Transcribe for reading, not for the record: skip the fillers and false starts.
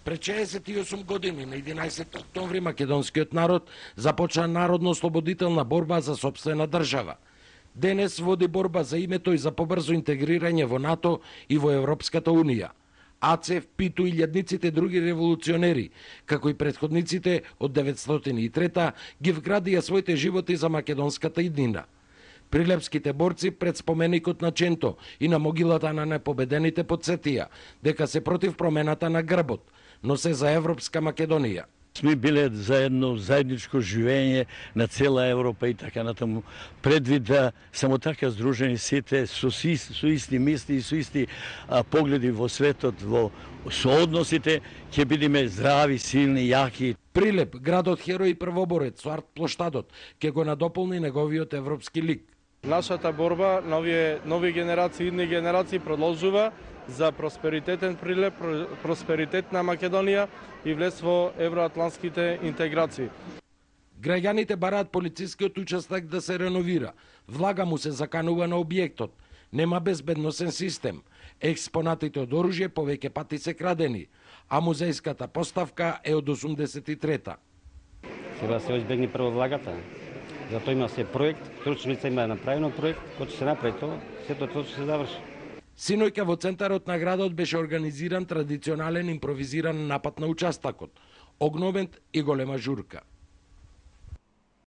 Пред 68 години, на 11 октомври, македонскиот народ започна народно-ослободителна борба за сопствена држава. Денес води борба за името и за побрзо интегрирање во НАТО и во Европската Унија. АЦЕФ, ПИТУ и илјадниците други револуционери, како и претходниците од 903 ги вградија своите животи за македонската иднина. Прилепските борци пред споменикот на Ченто и на могилата на непобедените подсетија дека се против промената на грбот, но се за Европска Македонија. Сме биле заедно, заедничко живење на цела Европа и така натаму. Предвид да само така здружени сите со исти мисли и со исти погледи во светот, во соодносите, ќе бидеме здрави, силни, јаки. Прилеп, градот херој и првоборец со арт плоштадот, ќе го надополни неговиот европски лик. Нашата борба на нови генерации, идни генерации продолжува за просперитетен Прилеп, просперитет на Македонија и влез во евроатлантските интеграции. Граѓаните бараат полицискиот участок да се реновира. Влага му се заканува на објектот. Нема безбедносен систем. Експонатите од оружје повеќе пати се крадени, а музејската поставка е од 83-та. Треба се избегне прво влагата. Затоа има се проект, стручница има направено проект, кој ќе се направи тоа, сето тоа ќе се заврши. Синоќа во центарот на градот беше организиран традиционален импровизиран напад на участокот, огномет и голема журка.